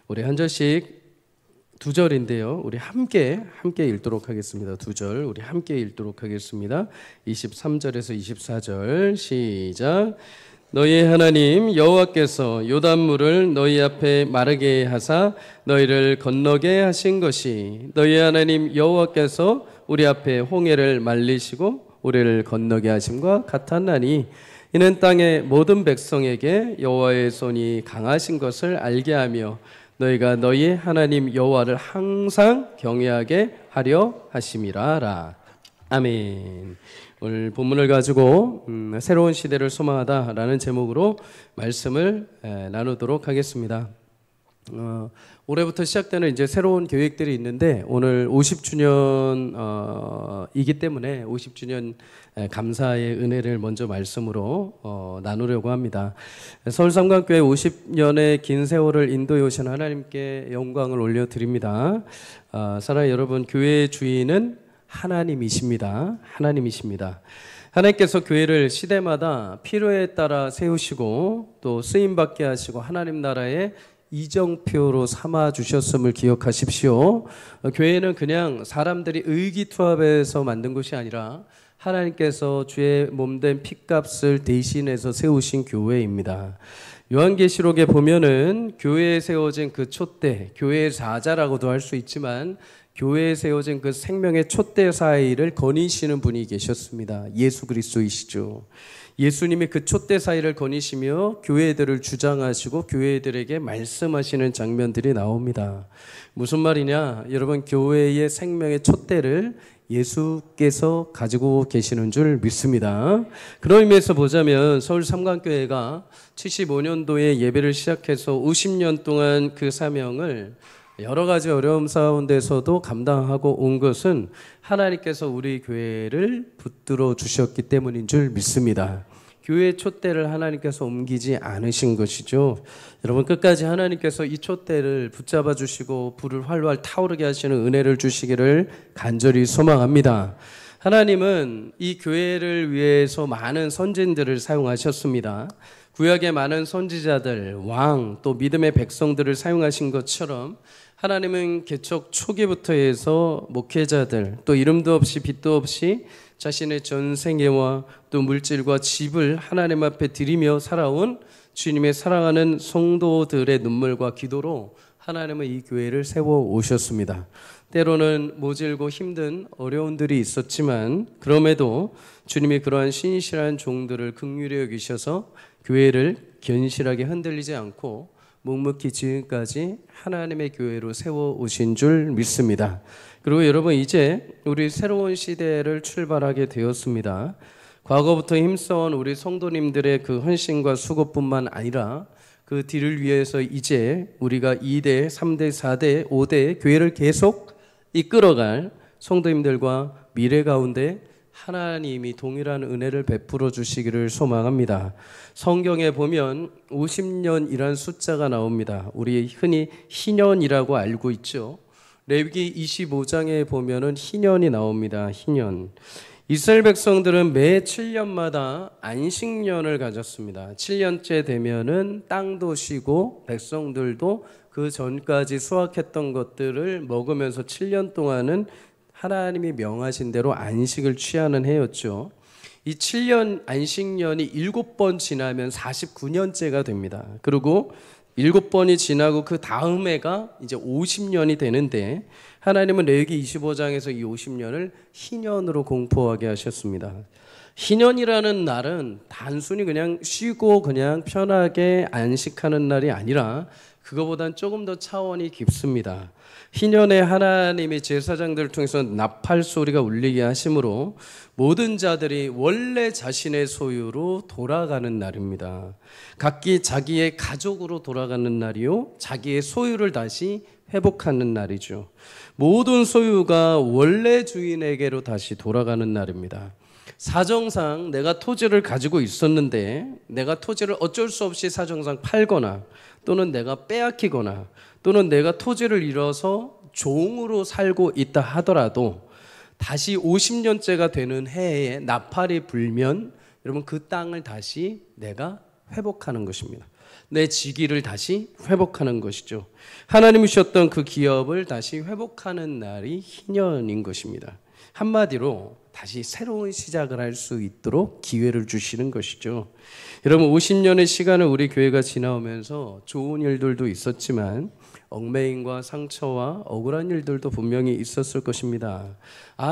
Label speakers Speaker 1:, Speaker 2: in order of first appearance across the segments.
Speaker 1: 우리 한 절씩 두 절인데요. 우리 함께 읽도록 하겠습니다. 두 절 우리 함께 읽도록 하겠습니다. 23절에서 24절 시작. 너희 하나님 여호와께서 요단물을 너희 앞에 마르게 하사 너희를 건너게 하신 것이 너희 하나님 여호와께서 우리 앞에 홍해를 말리시고 우리를 건너게 하심과 같았나니 이는 땅의 모든 백성에게 여호와의 손이 강하신 것을 알게 하며 너희가 너희 하나님 여호와를 항상 경외하게 하려 하심이라. 아멘. 오늘 본문을 가지고 새로운 시대를 소망하다라는 제목으로 말씀을 나누도록 하겠습니다. 올해부터 시작되는 이제 새로운 계획들이 있는데 오늘 50주년이기 때문에 50주년 감사의 은혜를 먼저 말씀으로 나누려고 합니다. 서울삼강교회 50년의 긴 세월을 인도해 오신 하나님께 영광을 올려드립니다. 사랑하는 여러분, 교회의 주인은 하나님이십니다. 하나님이십니다. 하나님께서 교회를 시대마다 필요에 따라 세우시고 또 쓰임받게 하시고 하나님 나라의 이정표로 삼아 주셨음을 기억하십시오. 교회는 그냥 사람들이 의기투합해서 만든 것이 아니라 하나님께서 주의 몸된 피값을 대신해서 세우신 교회입니다. 요한계시록에 보면은 교회에 세워진 그 촛대, 교회의 사자라고도 할 수 있지만 교회에 세워진 그 생명의 촛대 사이를 거니시는 분이 계셨습니다. 예수 그리스도이시죠. 예수님이 그 촛대 사이를 거니시며 교회들을 주장하시고 교회들에게 말씀하시는 장면들이 나옵니다. 무슨 말이냐? 여러분, 교회의 생명의 촛대를 예수께서 가지고 계시는 줄 믿습니다. 그런 의미에서 보자면 서울 삼강교회가 75년도에 예배를 시작해서 50년 동안 그 사명을 여러 가지 어려움 가운데서도 감당하고 온 것은 하나님께서 우리 교회를 붙들어 주셨기 때문인 줄 믿습니다. 교회의 촛대를 하나님께서 옮기지 않으신 것이죠. 여러분, 끝까지 하나님께서 이 촛대를 붙잡아 주시고 불을 활활 타오르게 하시는 은혜를 주시기를 간절히 소망합니다. 하나님은 이 교회를 위해서 많은 선진들을 사용하셨습니다. 구약의 많은 선지자들, 왕, 또 믿음의 백성들을 사용하신 것처럼 하나님은 개척 초기부터 해서 목회자들, 또 이름도 없이 빛도 없이 자신의 전생애와 또 물질과 집을 하나님 앞에 드리며 살아온 주님의 사랑하는 성도들의 눈물과 기도로 하나님은 이 교회를 세워 오셨습니다. 때로는 모질고 힘든 어려움들이 있었지만 그럼에도 주님이 그러한 신실한 종들을 긍휼히 여기셔서 교회를 견실하게 흔들리지 않고 묵묵히 지금까지 하나님의 교회로 세워 오신 줄 믿습니다. 그리고 여러분, 이제 우리 새로운 시대를 출발하게 되었습니다. 과거부터 힘써온 우리 성도님들의 그 헌신과 수고뿐만 아니라 그 뒤를 위해서 이제 우리가 2대, 3대, 4대, 5대 교회를 계속 이끌어갈 성도님들과 미래 가운데 하나님이 동일한 은혜를 베풀어 주시기를 소망합니다. 성경에 보면 50년이란 숫자가 나옵니다. 우리 흔히 희년이라고 알고 있죠. 레위기 25장에 보면은 희년이 나옵니다. 희년. 이스라엘 백성들은 매 7년마다 안식년을 가졌습니다. 7년째 되면은 땅도 쉬고 백성들도 그 전까지 수확했던 것들을 먹으면서 7년 동안은 하나님이 명하신 대로 안식을 취하는 해였죠. 이 7년 안식년이 7번 지나면 49년째가 됩니다. 그리고 7번이 지나고 그 다음 해가 이제 50년이 되는데 하나님은 레위기 25장에서 이 50년을 희년으로 공포하게 하셨습니다. 희년이라는 날은 단순히 그냥 쉬고 그냥 편하게 안식하는 날이 아니라 그거보단 조금 더 차원이 깊습니다. 희년에 하나님이 제사장들을 통해서 나팔 소리가 울리게 하심으로 모든 자들이 원래 자신의 소유로 돌아가는 날입니다. 각기 자기의 가족으로 돌아가는 날이요, 자기의 소유를 다시 회복하는 날이죠. 모든 소유가 원래 주인에게로 다시 돌아가는 날입니다. 사정상 내가 토지를 가지고 있었는데 내가 토지를 어쩔 수 없이 사정상 팔거나 또는 내가 빼앗기거나 또는 내가 토지를 잃어서 종으로 살고 있다 하더라도 다시 50년째가 되는 해에 나팔이 불면 여러분 그 땅을 다시 내가 회복하는 것입니다. 내 직위를 다시 회복하는 것이죠. 하나님이 주셨던 그 기업을 다시 회복하는 날이 희년인 것입니다. 한마디로 다시 새로운 시작을 할 수 있도록 기회를 주시는 것이죠. 여러분, 50년의 시간을 우리 교회가 지나오면서 좋은 일들도 있었지만 얽매임과 상처와 억울한 일들도 분명히 있었을 것입니다.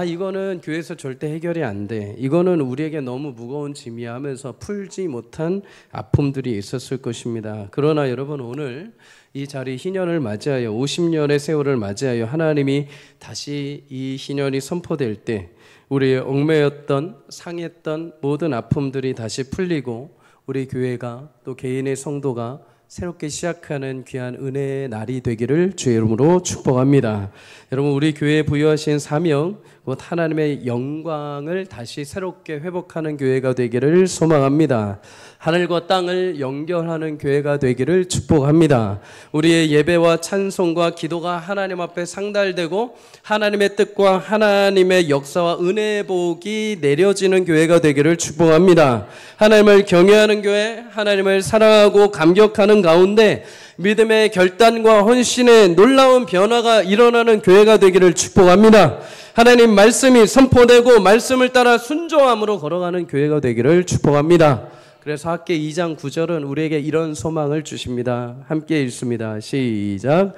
Speaker 1: 이거는 교회에서 절대 해결이 안 돼. 이거는 우리에게 너무 무거운 짐이야 하면서 풀지 못한 아픔들이 있었을 것입니다. 그러나 여러분, 오늘 이 자리 희년을 맞이하여 50년의 세월을 맞이하여 하나님이 다시 이 희년이 선포될 때 우리의 얽매였던 상했던 모든 아픔들이 다시 풀리고 우리 교회가 또 개인의 성도가 새롭게 시작하는 귀한 은혜의 날이 되기를 주의 이름으로 축복합니다. 여러분, 우리 교회에 부여하신 사명, 곧 하나님의 영광을 다시 새롭게 회복하는 교회가 되기를 소망합니다. 하늘과 땅을 연결하는 교회가 되기를 축복합니다. 우리의 예배와 찬송과 기도가 하나님 앞에 상달되고 하나님의 뜻과 하나님의 역사와 은혜의 복이 내려지는 교회가 되기를 축복합니다. 하나님을 경외하는 교회, 하나님을 사랑하고 감격하는 가운데 믿음의 결단과 헌신의 놀라운 변화가 일어나는 교회가 되기를 축복합니다. 하나님 말씀이 선포되고 말씀을 따라 순종함으로 걸어가는 교회가 되기를 축복합니다. 그래서 학계 2장 9절은 우리에게 이런 소망을 주십니다. 함께 읽습니다. 시작.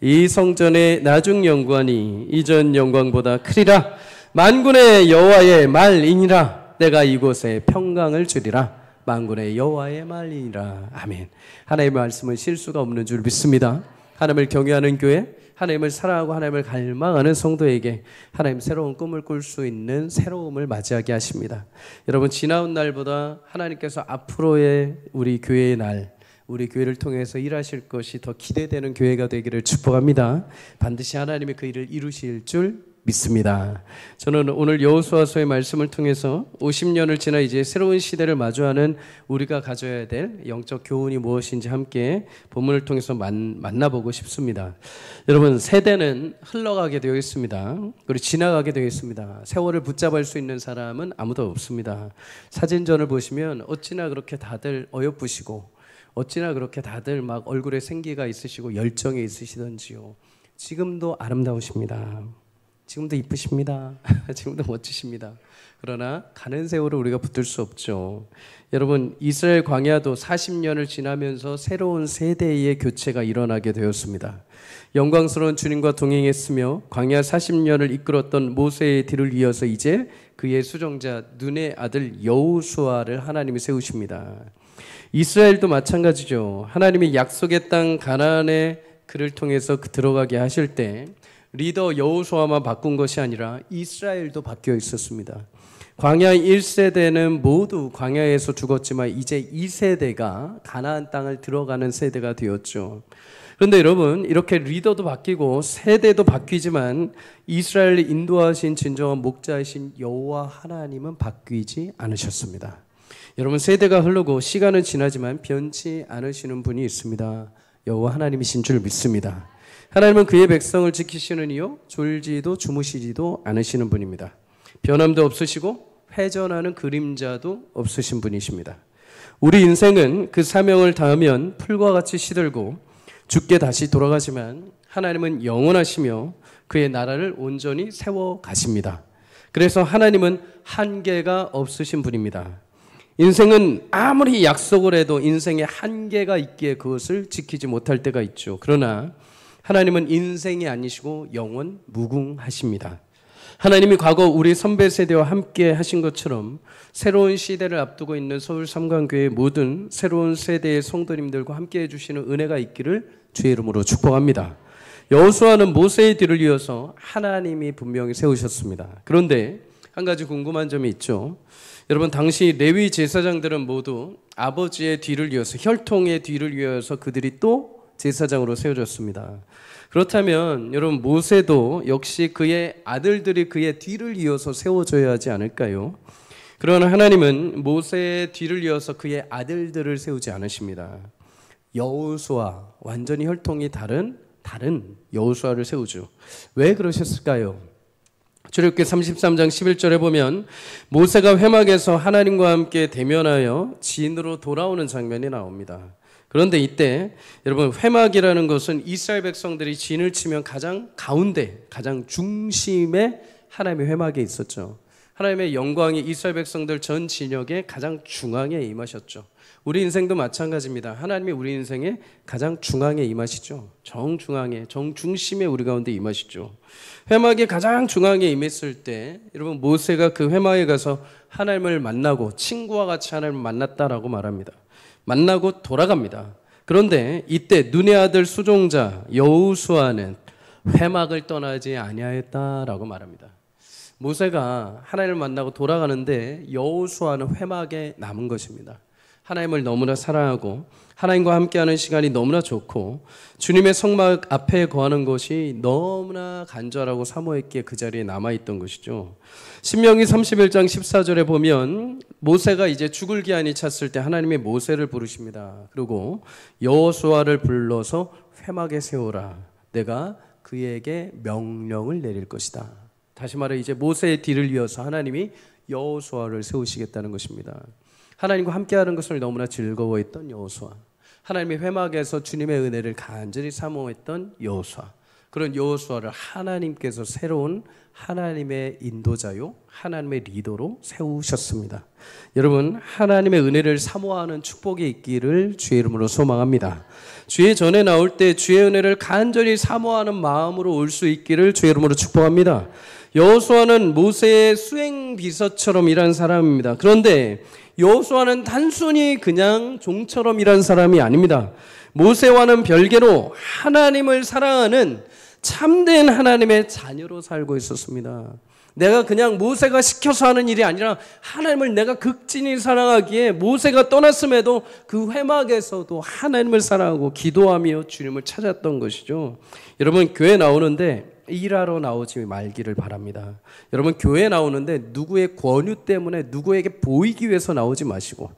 Speaker 1: 이 성전의 나중 영광이 이전 영광보다 크리라. 만군의 여호와의 말이니라. 내가 이곳에 평강을 주리라. 만군의 여호와의 말이니라. 아멘. 하나님의 말씀은 실수가 없는 줄 믿습니다. 하나님을 경외하는 교회, 하나님을 사랑하고 하나님을 갈망하는 성도에게 하나님 새로운 꿈을 꿀 수 있는 새로움을 맞이하게 하십니다. 여러분, 지나온 날보다 하나님께서 앞으로의 우리 교회의 날, 우리 교회를 통해서 일하실 것이 더 기대되는 교회가 되기를 축복합니다. 반드시 하나님이 그 일을 이루실 줄 믿습니다. 저는 오늘 여호수아서의 말씀을 통해서 50년을 지나 이제 새로운 시대를 마주하는 우리가 가져야 될 영적 교훈이 무엇인지 함께 본문을 통해서 만나보고 싶습니다. 여러분, 세대는 흘러가게 되어 있습니다. 그리고 지나가게 되어 있습니다. 세월을 붙잡을 수 있는 사람은 아무도 없습니다. 사진전을 보시면 어찌나 그렇게 다들 어여쁘시고 어찌나 그렇게 다들 막 얼굴에 생기가 있으시고 열정이 있으시던지요. 지금도 아름다우십니다. 지금도 이쁘십니다. 지금도 멋지십니다. 그러나 가는 세월을 우리가 붙들 수 없죠. 여러분, 이스라엘 광야도 40년을 지나면서 새로운 세대의 교체가 일어나게 되었습니다. 영광스러운 주님과 동행했으며 광야 40년을 이끌었던 모세의 뒤를 이어서 이제 그의 수종자 눈의 아들 여호수아를 하나님이 세우십니다. 이스라엘도 마찬가지죠. 하나님이 약속의 땅 가나안에 그를 통해서 들어가게 하실 때 리더 여호수아만 바꾼 것이 아니라 이스라엘도 바뀌어 있었습니다. 광야 1세대는 모두 광야에서 죽었지만 이제 2세대가 가나안 땅을 들어가는 세대가 되었죠. 그런데 여러분, 이렇게 리더도 바뀌고 세대도 바뀌지만 이스라엘을 인도하신 진정한 목자이신 여호와 하나님은 바뀌지 않으셨습니다. 여러분, 세대가 흐르고 시간은 지나지만 변치 않으시는 분이 있습니다. 여호와 하나님이신 줄 믿습니다. 하나님은 그의 백성을 지키시는 이요 졸지도 주무시지도 않으시는 분입니다. 변함도 없으시고 회전하는 그림자도 없으신 분이십니다. 우리 인생은 그 사명을 다하면 풀과 같이 시들고 죽게 다시 돌아가지만 하나님은 영원하시며 그의 나라를 온전히 세워 가십니다. 그래서 하나님은 한계가 없으신 분입니다. 인생은 아무리 약속을 해도 인생에 한계가 있기에 그것을 지키지 못할 때가 있죠. 그러나 하나님은 인생이 아니시고 영원 무궁하십니다. 하나님이 과거 우리 선배 세대와 함께 하신 것처럼 새로운 시대를 앞두고 있는 서울 삼강교회 모든 새로운 세대의 성도님들과 함께 해주시는 은혜가 있기를 주의 이름으로 축복합니다. 여호수아는 모세의 뒤를 이어서 하나님이 분명히 세우셨습니다. 그런데 한 가지 궁금한 점이 있죠. 여러분, 당시 레위 제사장들은 모두 아버지의 뒤를 이어서 혈통의 뒤를 이어서 그들이 또 제사장으로 세워졌습니다. 그렇다면 여러분, 모세도 역시 그의 아들들이 그의 뒤를 이어서 세워져야 하지 않을까요? 그러나 하나님은 모세의 뒤를 이어서 그의 아들들을 세우지 않으십니다. 여호수아, 완전히 혈통이 다른 여호수아를 세우죠. 왜 그러셨을까요? 출애굽기 33장 11절에 보면 모세가 회막에서 하나님과 함께 대면하여 진으로 돌아오는 장면이 나옵니다. 그런데 이때 여러분 회막이라는 것은 이스라엘 백성들이 진을 치면 가장 가운데, 가장 중심에 하나님의 회막에 있었죠. 하나님의 영광이 이스라엘 백성들 전 진영의 가장 중앙에 임하셨죠. 우리 인생도 마찬가지입니다. 하나님이 우리 인생의 가장 중앙에 임하시죠. 정중앙에, 정중심에 우리 가운데 임하시죠. 회막의 가장 중앙에 임했을 때 여러분 모세가 그 회막에 가서 하나님을 만나고 친구와 같이 하나님을 만났다라고 말합니다. 만나고 돌아갑니다. 그런데 이때 눈의 아들 수종자 여호수아는 회막을 떠나지 아니하였다라고 말합니다. 모세가 하나님을 만나고 돌아가는데 여호수아는 회막에 남은 것입니다. 하나님을 너무나 사랑하고 하나님과 함께하는 시간이 너무나 좋고 주님의 성막 앞에 거하는 것이 너무나 간절하고 사모했기에 그 자리에 남아있던 것이죠. 신명기 31장 14절에 보면 모세가 이제 죽을 기한이 찼을 때 하나님이 모세를 부르십니다. 그리고 여호수아를 불러서 회막에 세우라. 내가 그에게 명령을 내릴 것이다. 다시 말해 이제 모세의 뒤를 이어서 하나님이 여호수아를 세우시겠다는 것입니다. 하나님과 함께하는 것을 너무나 즐거워했던 여호수아, 하나님의 회막에서 주님의 은혜를 간절히 사모했던 여호수아, 그런 여호수아를 하나님께서 새로운 하나님의 인도자요 하나님의 리더로 세우셨습니다. 여러분 하나님의 은혜를 사모하는 축복이 있기를 주의 이름으로 소망합니다. 주의 전에 나올 때 주의 은혜를 간절히 사모하는 마음으로 올 수 있기를 주의 이름으로 축복합니다. 여호수아는 모세의 수행 비서처럼 일한 사람입니다. 그런데 여호수아는 단순히 그냥 종처럼 일한 사람이 아닙니다. 모세와는 별개로 하나님을 사랑하는 참된 하나님의 자녀로 살고 있었습니다. 내가 그냥 모세가 시켜서 하는 일이 아니라 하나님을 내가 극진히 사랑하기에 모세가 떠났음에도 그 회막에서도 하나님을 사랑하고 기도하며 주님을 찾았던 것이죠. 여러분 교회 나오는데 일하러 나오지 말기를 바랍니다. 여러분 교회 나오는데 누구의 권유 때문에 누구에게 보이기 위해서 나오지 마시고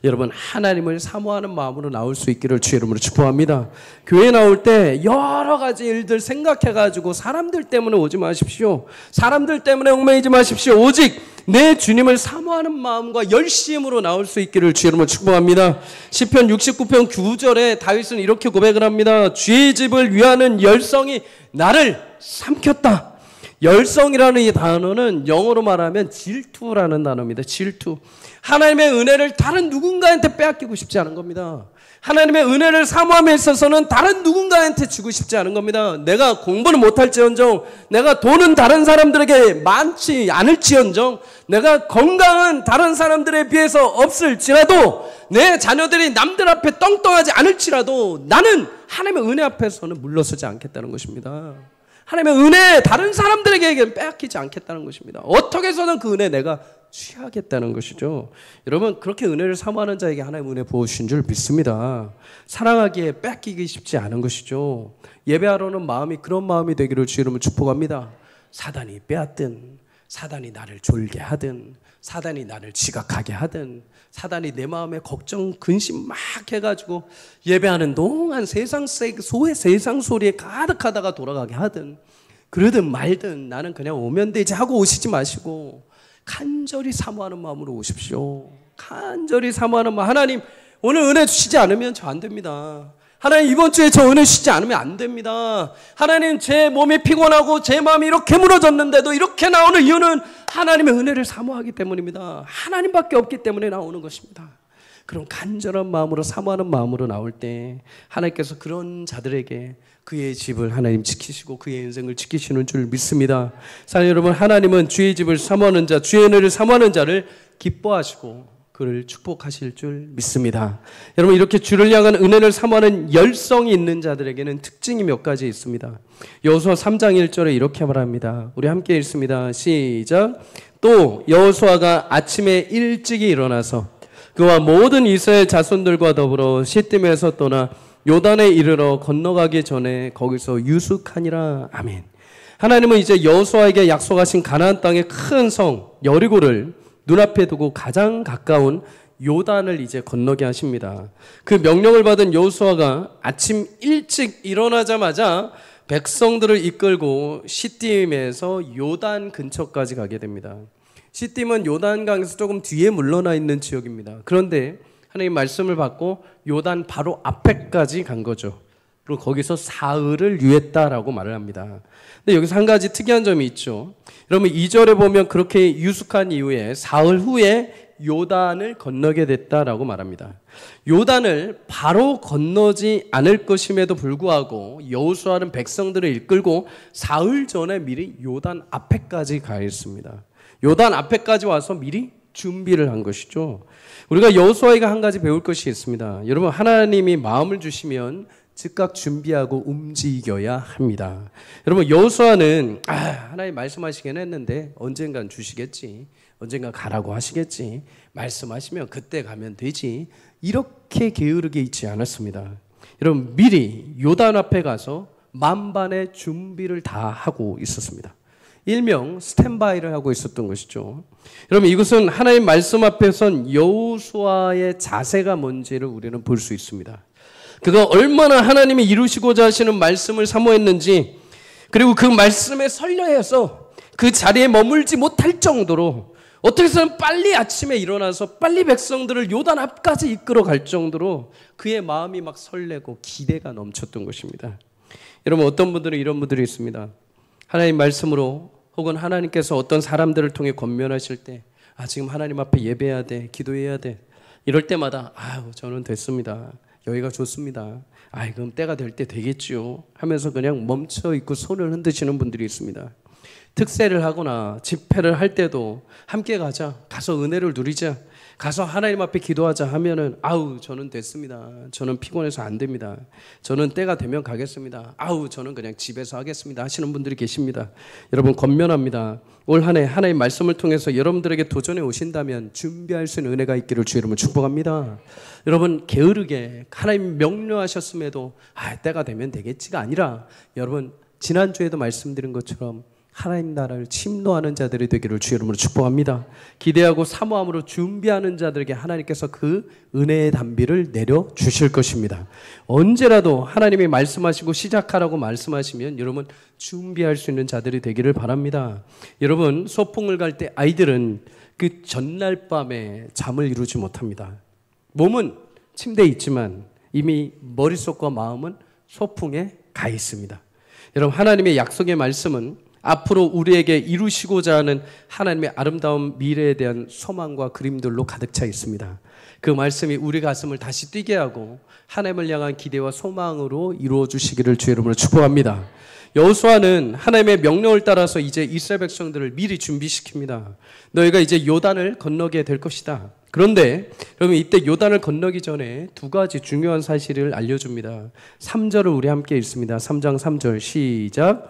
Speaker 1: 여러분 하나님을 사모하는 마음으로 나올 수 있기를 주의 이름으로 축복합니다. 교회 나올 때 여러 가지 일들 생각해가지고 사람들 때문에 오지 마십시오. 사람들 때문에 얽매이지 마십시오. 오직 내 주님을 사모하는 마음과 열심으로 나올 수 있기를 주의 이름으로 축복합니다. 시편 69편 9절에 다윗은 이렇게 고백을 합니다. 주의 집을 위하는 열성이 나를 삼켰다. 열성이라는 이 단어는 영어로 말하면 질투라는 단어입니다. 질투. 하나님의 은혜를 다른 누군가한테 빼앗기고 싶지 않은 겁니다. 하나님의 은혜를 사모함에 있어서는 다른 누군가한테 주고 싶지 않은 겁니다. 내가 공부는 못할지언정, 내가 돈은 다른 사람들에게 많지 않을지언정, 내가 건강은 다른 사람들에 비해서 없을지라도, 내 자녀들이 남들 앞에 떵떵하지 않을지라도 나는 하나님의 은혜 앞에서는 물러서지 않겠다는 것입니다. 하나님의 은혜 다른 사람들에게 빼앗기지 않겠다는 것입니다. 어떻게 해서는 그 은혜 내가 취하겠다는 것이죠. 여러분 그렇게 은혜를 사모하는 자에게 하나님 은혜 부어주신 줄 믿습니다. 사랑하기에 뺏기기 쉽지 않은 것이죠. 예배하러는 마음이 그런 마음이 되기를 주의 이름으로 축복합니다. 사단이 빼앗든, 사단이 나를 졸게 하든, 사단이 나를 지각하게 하든, 사단이 내 마음에 걱정, 근심 막 해가지고 예배하는 동안 세상 소리에 가득하다가 돌아가게 하든, 그러든 말든 나는 그냥 오면 되지 하고 오시지 마시고 간절히 사모하는 마음으로 오십시오. 간절히 사모하는 마음. 하나님 오늘 은혜 주시지 않으면 저 안 됩니다. 하나님 이번 주에 저 은혜 주시지 않으면 안 됩니다. 하나님 제 몸이 피곤하고 제 마음이 이렇게 무너졌는데도 이렇게 나오는 이유는 하나님의 은혜를 사모하기 때문입니다. 하나님밖에 없기 때문에 나오는 것입니다. 그런 간절한 마음으로 사모하는 마음으로 나올 때 하나님께서 그런 자들에게 그의 집을 하나님 지키시고 그의 인생을 지키시는 줄 믿습니다. 사랑하는 여러분, 하나님은 주의 집을 사모하는 자, 주의 은혜를 사모하는 자를 기뻐하시고 그를 축복하실 줄 믿습니다. 여러분 이렇게 주를 향한 은혜를 사모하는 열성이 있는 자들에게는 특징이 몇 가지 있습니다. 여호수아 3장 1절에 이렇게 말합니다. 우리 함께 읽습니다. 시작. 또 여호수아가 아침에 일찍이 일어나서 그와 모든 이스라엘 자손들과 더불어 시딤에서 떠나 요단에 이르러 건너가기 전에 거기서 유숙하니라. 아멘. 하나님은 이제 여호수아에게 약속하신 가나안 땅의 큰 성 여리고를 눈앞에 두고 가장 가까운 요단을 이제 건너게 하십니다. 그 명령을 받은 여호수아가 아침 일찍 일어나자마자 백성들을 이끌고 시딤에서 요단 근처까지 가게 됩니다. 시딤은 요단강에서 조금 뒤에 물러나 있는 지역입니다. 그런데 하나님 말씀을 받고 요단 바로 앞에까지 간 거죠. 그리고 거기서 사흘을 유했다라고 말을 합니다. 근데 여기서 한 가지 특이한 점이 있죠. 여러분 2절에 보면 그렇게 유숙한 이후에 사흘 후에 요단을 건너게 됐다라고 말합니다. 요단을 바로 건너지 않을 것임에도 불구하고 여호수아는 백성들을 이끌고 사흘 전에 미리 요단 앞에까지 가 있습니다. 요단 앞에까지 와서 미리 준비를 한 것이죠. 우리가 여호수아에게 한 가지 배울 것이 있습니다. 여러분 하나님이 마음을 주시면 즉각 준비하고 움직여야 합니다. 여러분 여호수아는 하나님 말씀하시긴 했는데 언젠간 주시겠지, 언젠가 가라고 하시겠지, 말씀하시면 그때 가면 되지, 이렇게 게으르게 있지 않았습니다. 여러분 미리 요단 앞에 가서 만반의 준비를 다 하고 있었습니다. 일명 스탠바이를 하고 있었던 것이죠. 여러분 이것은 하나님 말씀 앞에선 여호수아의 자세가 뭔지를 우리는 볼 수 있습니다. 그가 얼마나 하나님이 이루시고자 하시는 말씀을 사모했는지, 그리고 그 말씀에 설려해서 그 자리에 머물지 못할 정도로 어떻게 해서는 빨리 아침에 일어나서 빨리 백성들을 요단 앞까지 이끌어 갈 정도로 그의 마음이 막 설레고 기대가 넘쳤던 것입니다. 여러분 어떤 분들은 이런 분들이 있습니다. 하나님 말씀으로 혹은 하나님께서 어떤 사람들을 통해 권면하실 때 지금 하나님 앞에 예배해야 돼, 기도해야 돼, 이럴 때마다 저는 됐습니다, 여기가 좋습니다, 그럼 때가 될 때 되겠지요 하면서 그냥 멈춰 있고 손을 흔드시는 분들이 있습니다. 특세를 하거나 집회를 할 때도 함께 가자, 가서 은혜를 누리자, 가서 하나님 앞에 기도하자 하면은 저는 됐습니다, 저는 피곤해서 안 됩니다, 저는 때가 되면 가겠습니다, 저는 그냥 집에서 하겠습니다 하시는 분들이 계십니다. 여러분 권면합니다. 올 한 해 하나님 말씀을 통해서 여러분들에게 도전해 오신다면 준비할 수 있는 은혜가 있기를 주 이름으로 축복합니다. 여러분 게으르게 하나님 명료하셨음에도 때가 되면 되겠지가 아니라, 여러분 지난주에도 말씀드린 것처럼 하나님 나라를 침노하는 자들이 되기를 주 이름으로 축복합니다. 기대하고 사모함으로 준비하는 자들에게 하나님께서 그 은혜의 단비를 내려주실 것입니다. 언제라도 하나님이 말씀하시고 시작하라고 말씀하시면 여러분 준비할 수 있는 자들이 되기를 바랍니다. 여러분 소풍을 갈 때 아이들은 그 전날 밤에 잠을 이루지 못합니다. 몸은 침대에 있지만 이미 머릿속과 마음은 소풍에 가 있습니다. 여러분 하나님의 약속의 말씀은 앞으로 우리에게 이루시고자 하는 하나님의 아름다운 미래에 대한 소망과 그림들로 가득 차 있습니다. 그 말씀이 우리 가슴을 다시 뛰게 하고 하나님을 향한 기대와 소망으로 이루어 주시기를 주의 이름으로 축복합니다. 여호수아는 하나님의 명령을 따라서 이제 이스라엘 백성들을 미리 준비시킵니다. 너희가 이제 요단을 건너게 될 것이다. 그런데 여러분 이때 요단을 건너기 전에 두 가지 중요한 사실을 알려줍니다. 3절을 우리 함께 읽습니다. 3장 3절 시작.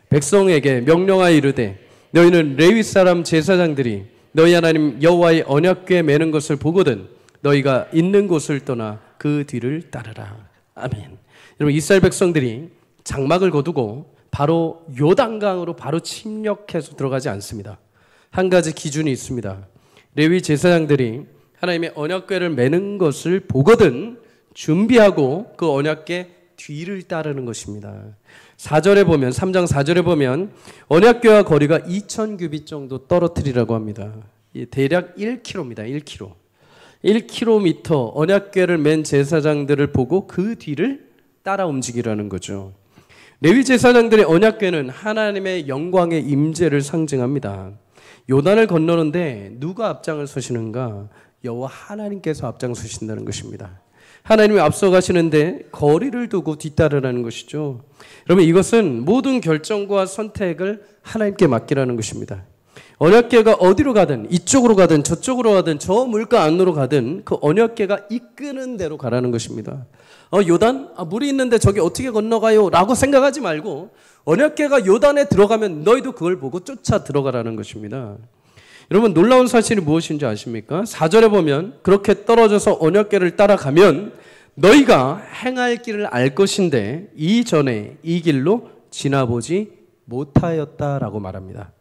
Speaker 1: 백성에게 명령하여 이르되 너희는 레위 사람 제사장들이 너희 하나님 여호와의 언약궤 매는 것을 보거든 너희가 있는 곳을 떠나 그 뒤를 따르라. 아멘. 여러분 이스라엘 백성들이 장막을 거두고 바로 요단강으로 바로 침략해서 들어가지 않습니다. 한 가지 기준이 있습니다. 레위 제사장들이 하나님의 언약궤를 매는 것을 보거든 준비하고 그 언약궤 뒤를 따르는 것입니다. 4절에 보면 3장 4절에 보면 언약궤와 거리가 2000규빗 정도 떨어뜨리라고 합니다. 대략 1km입니다. 1km. 1km 언약궤를 맨 제사장들을 보고 그 뒤를 따라 움직이라는 거죠. 레위 제사장들의 언약궤는 하나님의 영광의 임재를 상징합니다. 요단을 건너는데 누가 앞장을 서시는가? 여호와 하나님께서 앞장서신다는 것입니다. 하나님이 앞서가시는데 거리를 두고 뒤따르라는 것이죠. 여러분 이것은 모든 결정과 선택을 하나님께 맡기라는 것입니다. 언약궤가 어디로 가든 이쪽으로 가든 저쪽으로 가든 저 물가 안으로 가든 그 언약궤가 이끄는 대로 가라는 것입니다. 요단? 물이 있는데 저기 어떻게 건너가요? 라고 생각하지 말고 언약궤가 요단에 들어가면 너희도 그걸 보고 쫓아 들어가라는 것입니다. 여러분 놀라운 사실이 무엇인지 아십니까? 4절에 보면 그렇게 떨어져서 언약궤를 따라가면 너희가 행할 길을 알 것인데 이전에 이 길로 지나보지 못하였다라고 말합니다.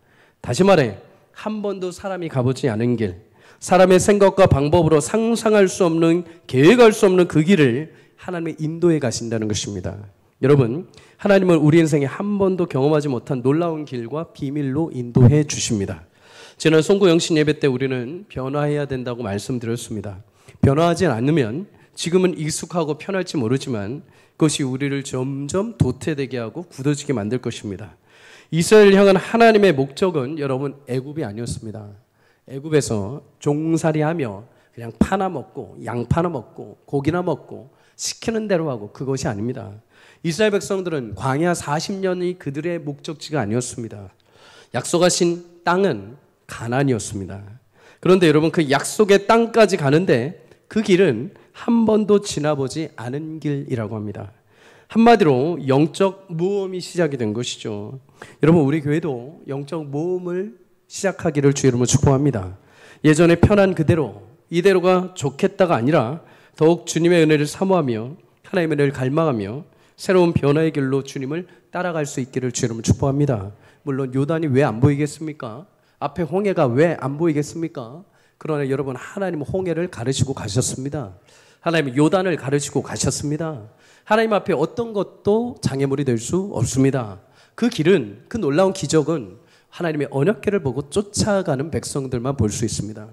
Speaker 1: 다시 말해 한 번도 사람이 가보지 않은 길, 사람의 생각과 방법으로 상상할 수 없는, 계획할 수 없는 그 길을 하나님의 인도해 가신다는 것입니다. 여러분 하나님은 우리 인생에 한 번도 경험하지 못한 놀라운 길과 비밀로 인도해 주십니다. 지난 송구 영신 예배 때 우리는 변화해야 된다고 말씀드렸습니다. 변화하지 않으면 지금은 익숙하고 편할지 모르지만 그것이 우리를 점점 도태되게 하고 굳어지게 만들 것입니다. 이스라엘을 향한 하나님의 목적은 여러분 애굽이 아니었습니다. 애굽에서 종살이하며 그냥 파나 먹고 양파나 먹고 고기나 먹고 시키는 대로 하고 그것이 아닙니다. 이스라엘 백성들은 광야 40년이 그들의 목적지가 아니었습니다. 약속하신 땅은 가나안이었습니다. 그런데 여러분 그 약속의 땅까지 가는데 그 길은 한 번도 지나보지 않은 길이라고 합니다. 한마디로 영적 모험이 시작이 된 것이죠. 여러분 우리 교회도 영적 모험을 시작하기를 주 이름으로 축복합니다. 예전에 편한 그대로 이대로가 좋겠다가 아니라 더욱 주님의 은혜를 사모하며 하나님의 은혜를 갈망하며 새로운 변화의 길로 주님을 따라갈 수 있기를 주 이름으로 축복합니다. 물론 요단이 왜 안 보이겠습니까? 앞에 홍해가 왜 안 보이겠습니까? 그러나 여러분 하나님은 홍해를 가르치고 가셨습니다. 하나님은 요단을 가르치고 가셨습니다. 하나님 앞에 어떤 것도 장애물이 될 수 없습니다. 그 길은, 그 놀라운 기적은 하나님의 언약궤를 보고 쫓아가는 백성들만 볼 수 있습니다.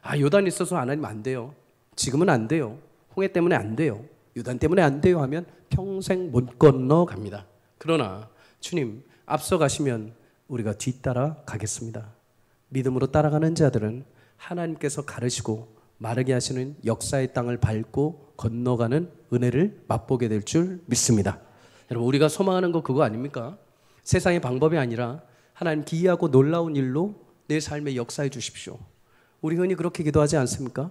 Speaker 1: 아, 요단이 있어서 하나님 안 돼요. 지금은 안 돼요. 홍해 때문에 안 돼요. 요단 때문에 안 돼요 하면 평생 못 건너갑니다. 그러나 주님 앞서가시면 우리가 뒤따라 가겠습니다. 믿음으로 따라가는 자들은 하나님께서 가르시고 마르게 하시는 역사의 땅을 밟고 건너가는 은혜를 맛보게 될 줄 믿습니다. 여러분 우리가 소망하는 거 그거 아닙니까? 세상의 방법이 아니라 하나님 기이하고 놀라운 일로 내 삶에 역사해 주십시오. 우리 흔히 그렇게 기도하지 않습니까?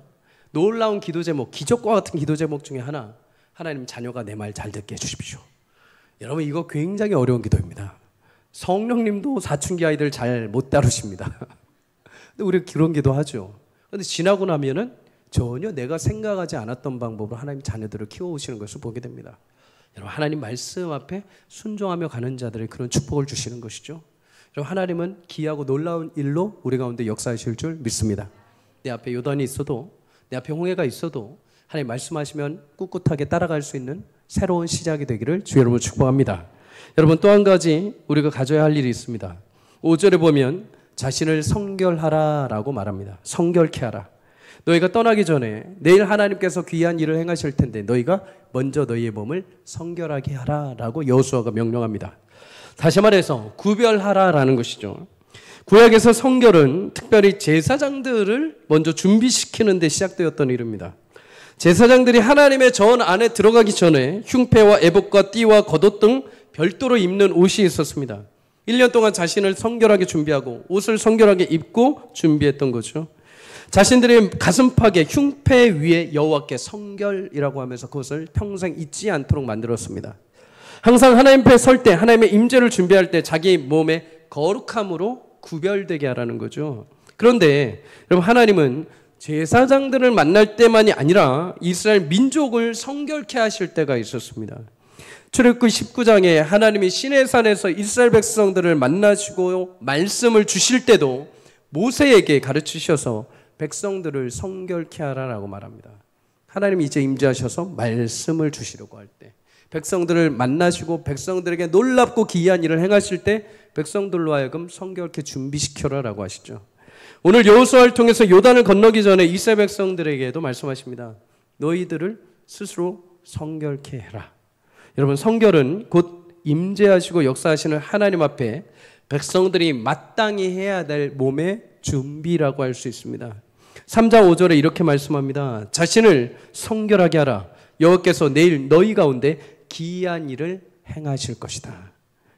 Speaker 1: 놀라운 기도 제목, 기적과 같은 기도 제목 중에 하나, 하나님 자녀가 내 말 잘 듣게 해주십시오. 여러분 이거 굉장히 어려운 기도입니다. 성령님도 사춘기 아이들 잘 못 다루십니다. 근데 우리가 그런 기도 하죠. 그런데 지나고 나면은 전혀 내가 생각하지 않았던 방법으로 하나님 자녀들을 키워오시는 것을 보게 됩니다. 여러분 하나님 말씀 앞에 순종하며 가는 자들의 그런 축복을 주시는 것이죠. 여러분 하나님은 기이하고 놀라운 일로 우리 가운데 역사하실 줄 믿습니다. 내 앞에 요단이 있어도 내 앞에 홍해가 있어도 하나님 말씀하시면 꿋꿋하게 따라갈 수 있는 새로운 시작이 되기를 주 여러분 축복합니다. 여러분 또 한 가지 우리가 가져야 할 일이 있습니다. 5절에 보면 자신을 성결하라라고 말합니다. 성결케 하라. 너희가 떠나기 전에 내일 하나님께서 귀한 일을 행하실 텐데 너희가 먼저 너희의 몸을 성결하게 하라라고 여호수아가 명령합니다. 다시 말해서 구별하라라는 것이죠. 구약에서 성결은 특별히 제사장들을 먼저 준비시키는 데 시작되었던 일입니다. 제사장들이 하나님의 전 안에 들어가기 전에 흉패와 애복과 띠와 겉옷 등 별도로 입는 옷이 있었습니다. 1년 동안 자신을 성결하게 준비하고 옷을 성결하게 입고 준비했던 거죠. 자신들의 가슴팍에 흉패 위에 여호와께 성결이라고 하면서 그것을 평생 잊지 않도록 만들었습니다. 항상 하나님 앞에 설 때 하나님의 임재를 준비할 때 자기 몸의 거룩함으로 구별되게 하라는 거죠. 그런데 여러분 하나님은 제사장들을 만날 때만이 아니라 이스라엘 민족을 성결케 하실 때가 있었습니다. 출애굽기 19장에 하나님이 시내산에서 이스라엘 백성들을 만나시고 말씀을 주실 때도 모세에게 가르치셔서 백성들을 성결케 하라라고 말합니다. 하나님이 이제 임재하셔서 말씀을 주시려고 할 때 백성들을 만나시고 백성들에게 놀랍고 기이한 일을 행하실 때 백성들로 하여금 성결케 준비시켜라라고 하시죠. 오늘 여호수아를 통해서 요단을 건너기 전에 이스라엘 백성들에게도 말씀하십니다. 너희들을 스스로 성결케 해라. 여러분 성결은 곧 임재하시고 역사하시는 하나님 앞에 백성들이 마땅히 해야 될 몸의 준비라고 할 수 있습니다. 3장 5절에 이렇게 말씀합니다. 자신을 성결하게 하라. 여호와께서 내일 너희 가운데 기이한 일을 행하실 것이다.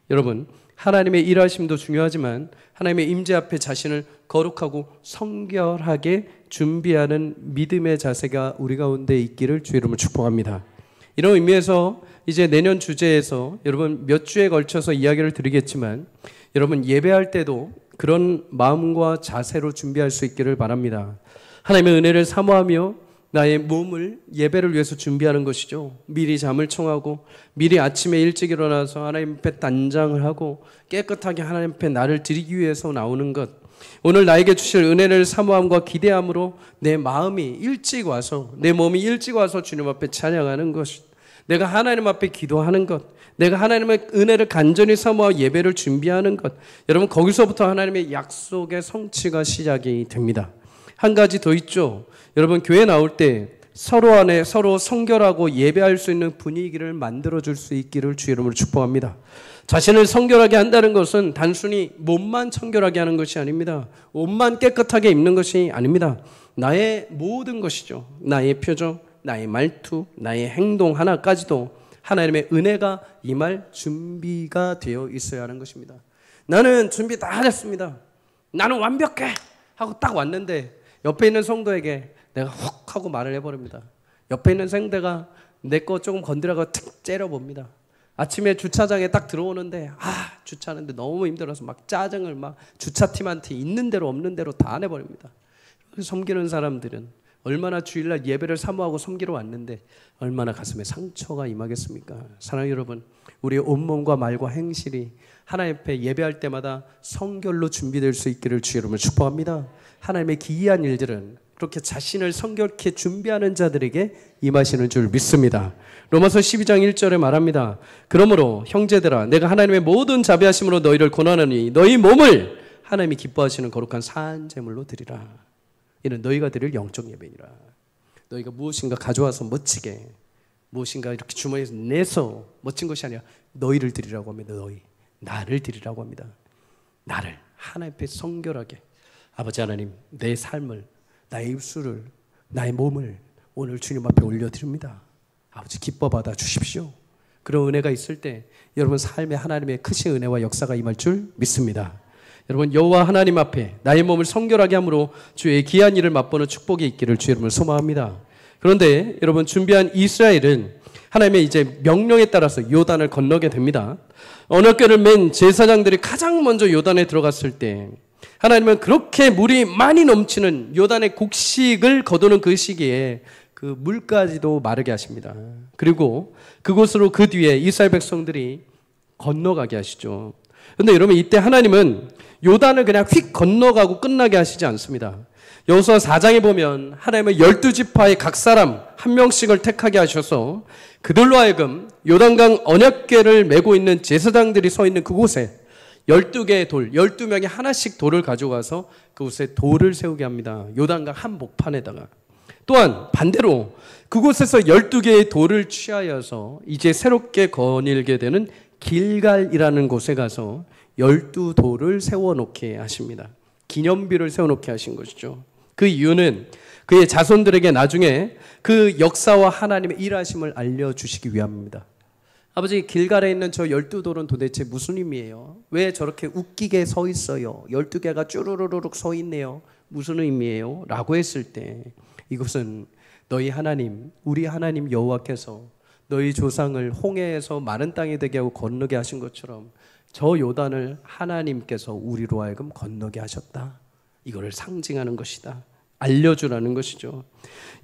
Speaker 1: 여러분 하나님의 일하심도 중요하지만 하나님의 임재 앞에 자신을 거룩하고 성결하게 준비하는 믿음의 자세가 우리 가운데 있기를 주 이름으로 축복합니다. 이런 의미에서 이제 내년 주제에서 여러분 몇 주에 걸쳐서 이야기를 드리겠지만 여러분 예배할 때도 그런 마음과 자세로 준비할 수 있기를 바랍니다. 하나님의 은혜를 사모하며 나의 몸을 예배를 위해서 준비하는 것이죠. 미리 잠을 청하고 미리 아침에 일찍 일어나서 하나님 앞에 단장을 하고 깨끗하게 하나님 앞에 나를 드리기 위해서 나오는 것, 오늘 나에게 주실 은혜를 사모함과 기대함으로 내 마음이 일찍 와서 내 몸이 일찍 와서 주님 앞에 찬양하는 것, 내가 하나님 앞에 기도하는 것, 내가 하나님의 은혜를 간절히 사모하고 예배를 준비하는 것, 여러분 거기서부터 하나님의 약속의 성취가 시작이 됩니다. 한 가지 더 있죠. 여러분 교회 나올 때 서로 안에 서로 성결하고 예배할 수 있는 분위기를 만들어줄 수 있기를 주의 이름으로 축복합니다. 자신을 성결하게 한다는 것은 단순히 몸만 청결하게 하는 것이 아닙니다. 옷만 깨끗하게 입는 것이 아닙니다. 나의 모든 것이죠. 나의 표정, 나의 말투, 나의 행동 하나까지도 하나님의 은혜가 임할 준비가 되어 있어야 하는 것입니다. 나는 준비 다 됐습니다. 나는 완벽해 하고 딱 왔는데 옆에 있는 성도에게 내가 훅 하고 말을 해버립니다. 옆에 있는 성도가 내 거 조금 건드려가 툭 째려봅니다. 아침에 주차장에 딱 들어오는데 주차하는데 너무 힘들어서 막 짜증을 막 주차팀한테 있는 대로 없는 대로 다 내버립니다. 섬기는 사람들은 얼마나 주일날 예배를 사모하고 섬기러 왔는데 얼마나 가슴에 상처가 임하겠습니까? 사랑하는 여러분, 우리의 온몸과 말과 행실이 하나님 앞에 예배할 때마다 성결로 준비될 수 있기를 주의 이름으로 축복합니다. 하나님의 기이한 일들은 그렇게 자신을 성결케 준비하는 자들에게 임하시는 줄 믿습니다. 로마서 12장 1절에 말합니다. 그러므로 형제들아 내가 하나님의 모든 자비하심으로 너희를 권하노니 너희 몸을 하나님이 기뻐하시는 거룩한 산제물로 드리라. 이는 너희가 드릴 영적 예배니라. 너희가 무엇인가 가져와서 멋지게 무엇인가 이렇게 주머니에서 내서 멋진 것이 아니라 너희를 드리라고 합니다. 너희 나를 드리라고 합니다. 나를 하나님 앞에 성결하게 아버지 하나님 내 삶을 나의 입술을 나의 몸을 오늘 주님 앞에 올려드립니다. 아버지 기뻐 받아 주십시오. 그런 은혜가 있을 때 여러분 삶에 하나님의 크신 은혜와 역사가 임할 줄 믿습니다. 여러분 여호와 하나님 앞에 나의 몸을 성결하게 함으로 주의 귀한 일을 맛보는 축복이 있기를 주의 이름으로 소망합니다. 그런데 여러분 준비한 이스라엘은 하나님의 이제 명령에 따라서 요단을 건너게 됩니다. 언약궤를 맨 제사장들이 가장 먼저 요단에 들어갔을 때 하나님은 그렇게 물이 많이 넘치는 요단의 곡식을 거두는 그 시기에 그 물까지도 마르게 하십니다. 그리고 그곳으로 그 뒤에 이스라엘 백성들이 건너가게 하시죠. 그런데 여러분 이때 하나님은 요단을 그냥 휙 건너가고 끝나게 하시지 않습니다. 여호수아 4장에 보면 하나님은 12지파의 각 사람 한 명씩을 택하게 하셔서 그들로 하여금 요단강 언약궤를 메고 있는 제사장들이 서 있는 그곳에 12개의 돌, 12명이 하나씩 돌을 가져가서 그곳에 돌을 세우게 합니다. 요단강 한복판에다가. 또한 반대로 그곳에서 12개의 돌을 취하여서 이제 새롭게 거닐게 되는 길갈이라는 곳에 가서 12돌을 세워놓게 하십니다. 기념비를 세워놓게 하신 것이죠. 그 이유는 그의 자손들에게 나중에 그 역사와 하나님의 일하심을 알려주시기 위함입니다. 아버지 길갈에 있는 저 12돌은 도대체 무슨 의미예요? 왜 저렇게 웃기게 서 있어요? 12개가 쭈루루룩 서 있네요. 무슨 의미예요? 라고 했을 때 이것은 너희 하나님, 우리 하나님 여호와께서 너희 조상을 홍해에서 마른 땅이 되게 하고 건너게 하신 것처럼 저 요단을 하나님께서 우리로 하여금 건너게 하셨다. 이거를 상징하는 것이다. 알려주라는 것이죠.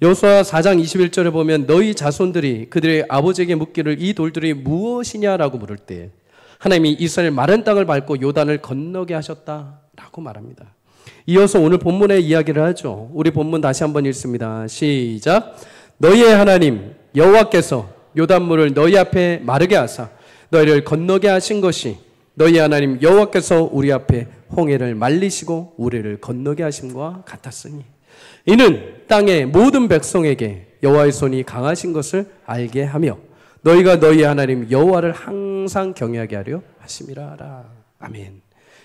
Speaker 1: 여호수아 4장 21절에 보면 너희 자손들이 그들의 아버지에게 묻기를 이 돌들이 무엇이냐라고 물을 때 하나님이 이스라엘 마른 땅을 밟고 요단을 건너게 하셨다라고 말합니다. 이어서 오늘 본문의 이야기를 하죠. 우리 본문 다시 한번 읽습니다. 시작. 너희의 하나님 여호와께서 요단물을 너희 앞에 마르게 하사 너희를 건너게 하신 것이 너희 하나님 여호와께서 우리 앞에 홍해를 말리시고 우리를 건너게 하심과 같았으니 이는 땅의 모든 백성에게 여호와의 손이 강하신 것을 알게 하며 너희가 너희 하나님 여호와를 항상 경외하게 하려 하심이라. 아멘.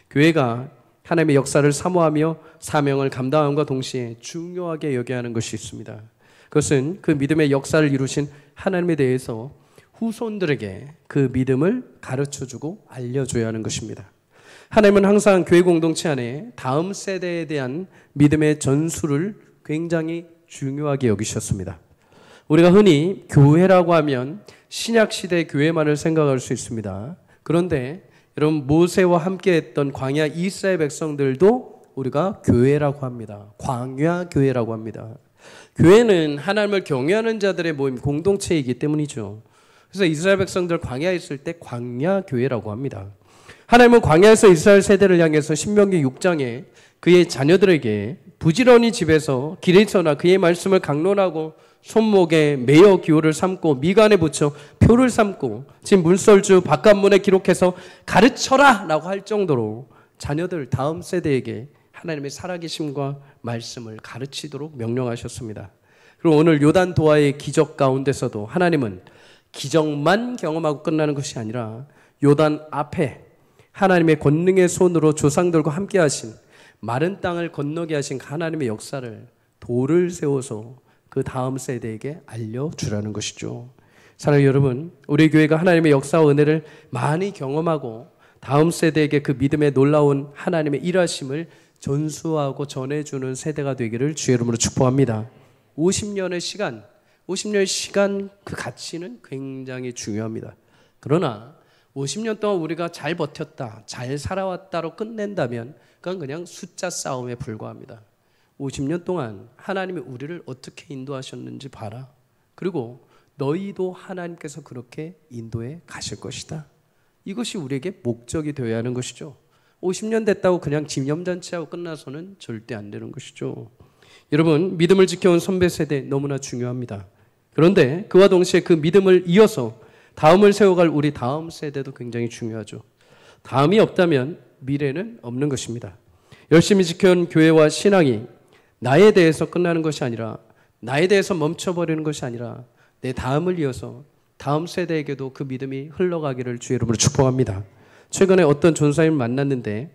Speaker 1: 교회가 하나님의 역사를 사모하며 사명을 감당함과 동시에 중요하게 여겨야 하는 것이 있습니다. 그것은 그 믿음의 역사를 이루신 하나님에 대해서 후손들에게 그 믿음을 가르쳐주고 알려줘야 하는 것입니다. 하나님은 항상 교회 공동체 안에 다음 세대에 대한 믿음의 전수를 굉장히 중요하게 여기셨습니다. 우리가 흔히 교회라고 하면 신약시대 교회만을 생각할 수 있습니다. 그런데 여러분 모세와 함께했던 광야 이스라엘 백성들도 우리가 교회라고 합니다. 광야교회라고 합니다. 교회는 하나님을 경외하는 자들의 모임 공동체이기 때문이죠. 그래서 이스라엘 백성들 광야에 있을 때 광야교회라고 합니다. 하나님은 광야에서 이스라엘 세대를 향해서 신명기 6장에 그의 자녀들에게 부지런히 집에서 길에 서나 그의 말씀을 강론하고 손목에 매어 기호를 삼고 미간에 붙여 표를 삼고 집 문설주 바깥문에 기록해서 가르쳐라 라고 할 정도로 자녀들 다음 세대에게 하나님의 살아계심과 말씀을 가르치도록 명령하셨습니다. 그리고 오늘 요단 도하의 기적 가운데서도 하나님은 기적만 경험하고 끝나는 것이 아니라 요단 앞에 하나님의 권능의 손으로 조상들과 함께 하신 마른 땅을 건너게 하신 하나님의 역사를 돌을 세워서 그 다음 세대에게 알려주라는 것이죠. 사랑하는 여러분, 우리 교회가 하나님의 역사와 은혜를 많이 경험하고 다음 세대에게 그 믿음의 놀라운 하나님의 일하심을 전수하고 전해주는 세대가 되기를 주의 이름으로 축복합니다. 50년의 시간 그 가치는 굉장히 중요합니다. 그러나 50년 동안 우리가 잘 버텼다, 잘 살아왔다로 끝낸다면 그건 그냥 숫자 싸움에 불과합니다. 50년 동안 하나님이 우리를 어떻게 인도하셨는지 봐라. 그리고 너희도 하나님께서 그렇게 인도해 가실 것이다. 이것이 우리에게 목적이 되어야 하는 것이죠. 50년 됐다고 그냥 기념잔치하고 끝나서는 절대 안 되는 것이죠. 여러분, 믿음을 지켜온 선배 세대 너무나 중요합니다. 그런데 그와 동시에 그 믿음을 이어서 다음을 세워갈 우리 다음 세대도 굉장히 중요하죠. 다음이 없다면 미래는 없는 것입니다. 열심히 지켜온 교회와 신앙이 나에 대해서 끝나는 것이 아니라, 나에 대해서 멈춰버리는 것이 아니라 내 다음을 이어서 다음 세대에게도 그 믿음이 흘러가기를 주의 이름으로 축복합니다. 최근에 어떤 전사님을 만났는데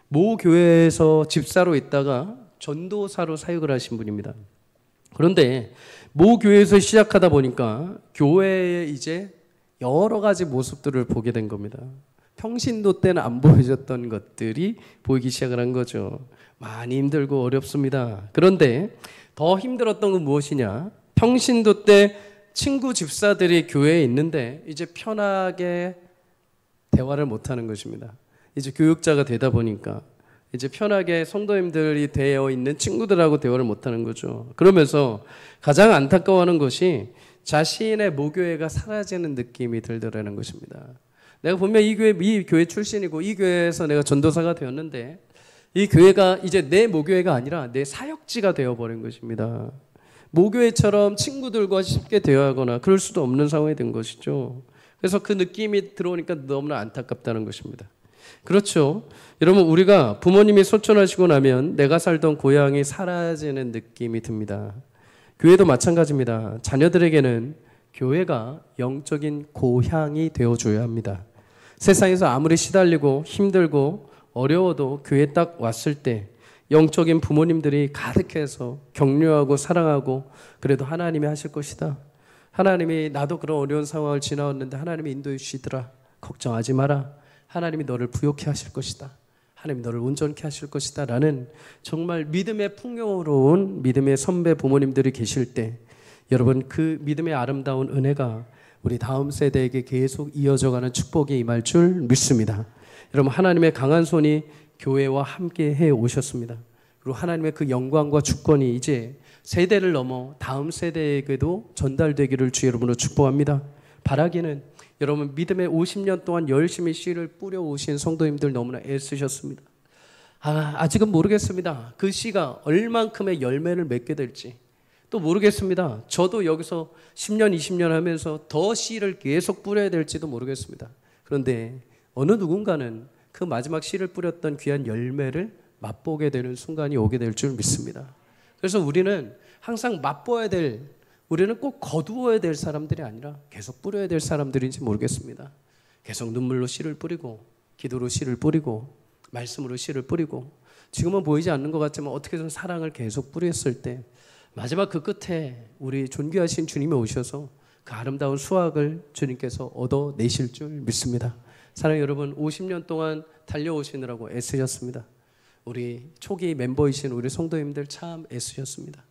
Speaker 1: 모 교회에서 집사로 있다가 전도사로 사역을 하신 분입니다. 그런데 모 교회에서 시작하다 보니까 교회에 이제 여러 가지 모습들을 보게 된 겁니다. 평신도 때는 안 보여줬던 것들이 보이기 시작을 한 거죠. 많이 힘들고 어렵습니다. 그런데 더 힘들었던 건 무엇이냐? 평신도 때 친구 집사들이 교회에 있는데 이제 편하게 대화를 못하는 것입니다. 이제 교육자가 되다 보니까 이제 편하게 성도님들이 되어 있는 친구들하고 대화를 못하는 거죠. 그러면서 가장 안타까워하는 것이 자신의 모교회가 사라지는 느낌이 들더라는 것입니다. 내가 분명 이 교회 출신이고 이 교회에서 내가 전도사가 되었는데 이 교회가 이제 내 모교회가 아니라 내 사역지가 되어버린 것입니다. 모교회처럼 친구들과 쉽게 대화하거나 그럴 수도 없는 상황이 된 것이죠. 그래서 그 느낌이 들어오니까 너무나 안타깝다는 것입니다. 그렇죠. 여러분, 우리가 부모님이 소천하시고 나면 내가 살던 고향이 사라지는 느낌이 듭니다. 교회도 마찬가지입니다. 자녀들에게는 교회가 영적인 고향이 되어줘야 합니다. 세상에서 아무리 시달리고 힘들고 어려워도 교회에 딱 왔을 때 영적인 부모님들이 가득해서 격려하고 사랑하고 그래도 하나님이 하실 것이다. 하나님이 나도 그런 어려운 상황을 지나왔는데 하나님이 인도해 주시더라. 걱정하지 마라. 하나님이 너를 부욕케 하실 것이다. 하나님이 너를 온전케 하실 것이다. 라는 정말 믿음의 풍요로운 믿음의 선배 부모님들이 계실 때 여러분, 그 믿음의 아름다운 은혜가 우리 다음 세대에게 계속 이어져가는 축복이 임할 줄 믿습니다. 여러분, 하나님의 강한 손이 교회와 함께 해 오셨습니다. 그리고 하나님의 그 영광과 주권이 이제 세대를 넘어 다음 세대에게도 전달되기를 주의 이름으로 축복합니다. 바라기는 여러분, 믿음의 50년 동안 열심히 씨를 뿌려오신 성도님들 너무나 애쓰셨습니다. 아직은 모르겠습니다. 그 씨가 얼만큼의 열매를 맺게 될지 또 모르겠습니다. 저도 여기서 10년, 20년 하면서 더 씨를 계속 뿌려야 될지도 모르겠습니다. 그런데 어느 누군가는 그 마지막 씨를 뿌렸던 귀한 열매를 맛보게 되는 순간이 오게 될 줄 믿습니다. 그래서 우리는 항상 맛보아야 될, 우리는 꼭 거두어야 될 사람들이 아니라 계속 뿌려야 될 사람들인지 모르겠습니다. 계속 눈물로 씨를 뿌리고 기도로 씨를 뿌리고 말씀으로 씨를 뿌리고 지금은 보이지 않는 것 같지만 어떻게든 사랑을 계속 뿌렸을 때 마지막 그 끝에 우리 존귀하신 주님이 오셔서 그 아름다운 수확을 주님께서 얻어내실 줄 믿습니다. 사랑하는 여러분, 50년 동안 달려오시느라고 애쓰셨습니다. 우리 초기 멤버이신 우리 성도님들 참 애쓰셨습니다.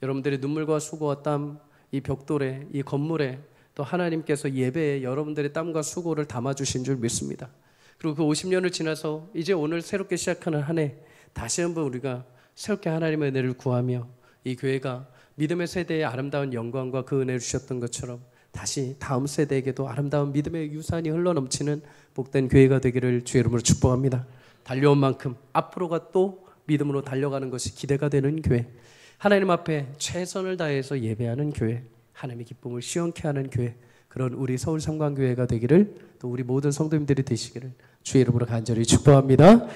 Speaker 1: 여러분들의 눈물과 수고와 땀, 이 벽돌에, 이 건물에 또 하나님께서 예배에 여러분들의 땀과 수고를 담아주신 줄 믿습니다. 그리고 그 50년을 지나서 이제 오늘 새롭게 시작하는 한 해 다시 한번 우리가 새롭게 하나님의 은혜를 구하며 이 교회가 믿음의 세대의 아름다운 영광과 그 은혜를 주셨던 것처럼 다시 다음 세대에게도 아름다운 믿음의 유산이 흘러넘치는 복된 교회가 되기를 주의 이름으로 축복합니다. 달려온 만큼 앞으로가 또 믿음으로 달려가는 것이 기대가 되는 교회, 하나님 앞에 최선을 다해서 예배하는 교회, 하나님의 기쁨을 시원케 하는 교회, 그런 우리 서울 삼광교회가 되기를 또 우리 모든 성도님들이 되시기를 주의 이름으로 간절히 축복합니다.